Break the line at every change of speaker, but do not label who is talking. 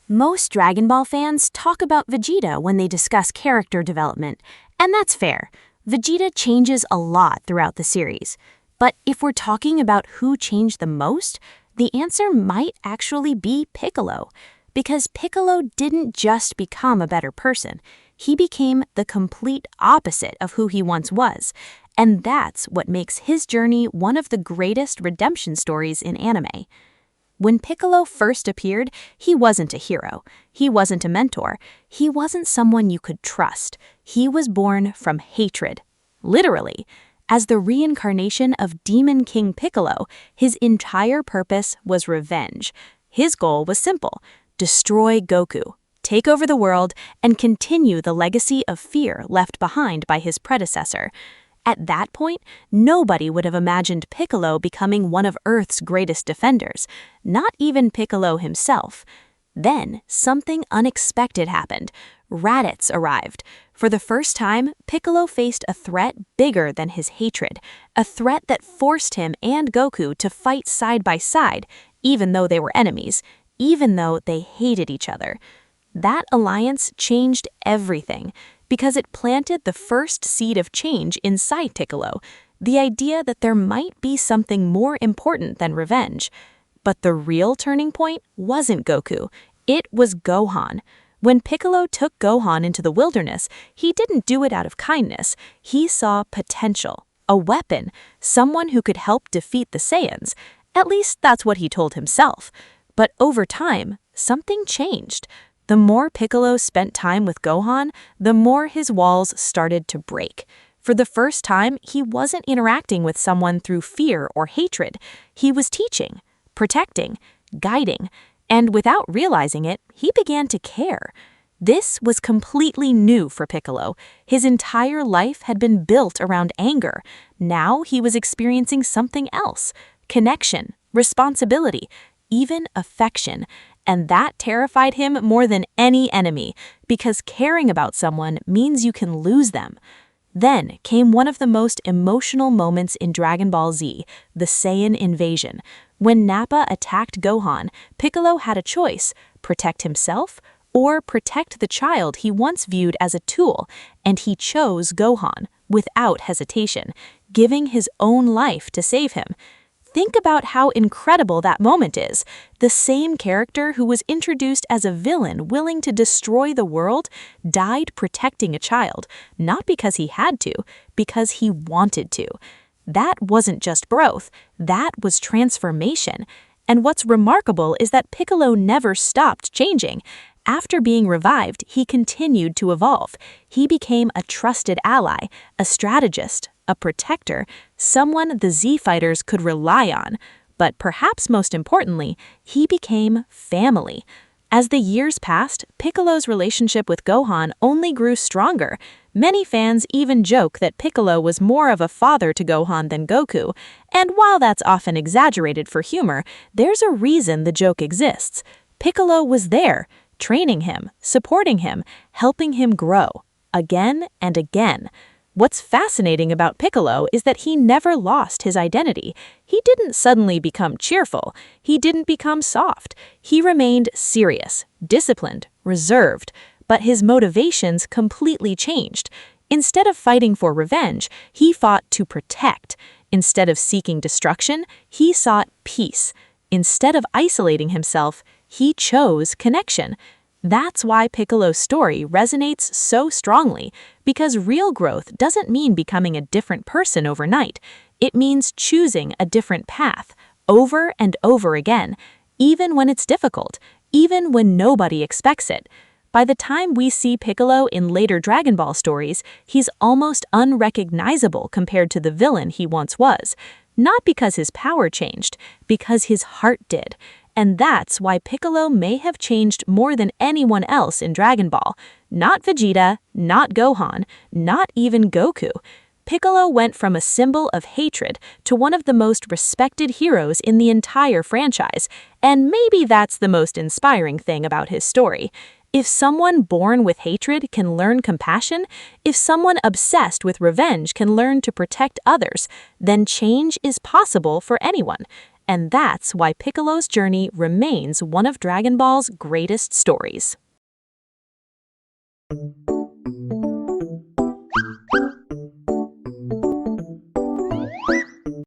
Most Dragon Ball fans talk about Vegeta when they discuss character development, and that's fair. Vegeta changes a lot throughout the series. But if we're talking about who changed the most, the answer might actually be Piccolo. Because Piccolo didn't just become a better person, he became the complete opposite of who he once was. And that's what makes his journey one of the greatest redemption stories in anime. When Piccolo first appeared, he wasn't a hero. He wasn't a mentor. He wasn't someone you could trust. He was born from hatred. Literally. As the reincarnation of Demon King Piccolo, his entire purpose was revenge. His goal was simple: destroy Goku, take over the world, and continue the legacy of fear left behind by his predecessor. At that point, nobody would have imagined Piccolo becoming one of Earth's greatest defenders, not even Piccolo himself. Then, something unexpected happened. Raditz arrived. For the first time, Piccolo faced a threat bigger than his hatred, a threat that forced him and Goku to fight side by side, even though they were enemies, even though they hated each other. That alliance changed everything, because it planted the first seed of change inside Piccolo, the idea that there might be something more important than revenge. But the real turning point wasn't Goku, it was Gohan. When Piccolo took Gohan into the wilderness, he didn't do it out of kindness. He saw potential, a weapon, someone who could help defeat the Saiyans. At least that's what he told himself. But over time, something changed. The more Piccolo spent time with Gohan, the more his walls started to break. For the first time, he wasn't interacting with someone through fear or hatred. He was teaching, protecting, guiding, and without realizing it, he began to care. This was completely new for Piccolo. His entire life had been built around anger. Now he was experiencing something else: connection, responsibility, even affection. And that terrified him more than any enemy, because caring about someone means you can lose them. Then came one of the most emotional moments in Dragon Ball Z, the Saiyan invasion. When Nappa attacked Gohan, Piccolo had a choice: protect himself or protect the child he once viewed as a tool, and he chose Gohan, without hesitation, giving his own life to save him. Think about how incredible that moment is. The same character who was introduced as a villain willing to destroy the world died protecting a child, not because he had to, because he wanted to. That wasn't just growth, that was transformation. And what's remarkable is that Piccolo never stopped changing. After being revived, he continued to evolve. He became a trusted ally, a strategist, a protector, someone the Z-Fighters could rely on. But perhaps most importantly, he became family. As the years passed, Piccolo's relationship with Gohan only grew stronger. Many fans even joke that Piccolo was more of a father to Gohan than Goku. And while that's often exaggerated for humor, there's a reason the joke exists. Piccolo was there, training him, supporting him, helping him grow, again and again. What's fascinating about Piccolo is that he never lost his identity. He didn't suddenly become cheerful. He didn't become soft. He remained serious, disciplined, reserved. But his motivations completely changed. Instead of fighting for revenge, he fought to protect. Instead of seeking destruction, he sought peace. Instead of isolating himself, he chose connection. That's why Piccolo's story resonates so strongly, because real growth doesn't mean becoming a different person overnight. It means choosing a different path, over and over again, even when it's difficult, even when nobody expects it. By the time we see Piccolo in later Dragon Ball stories, he's almost unrecognizable compared to the villain he once was. Not because his power changed, because his heart did. And that's why Piccolo may have changed more than anyone else in Dragon Ball. Not Vegeta, not Gohan, not even Goku. Piccolo went from a symbol of hatred to one of the most respected heroes in the entire franchise. And maybe that's the most inspiring thing about his story. If someone born with hatred can learn compassion, if someone obsessed with revenge can learn to protect others, then change is possible for anyone. And that's why Piccolo's journey remains one of Dragon Ball's greatest stories.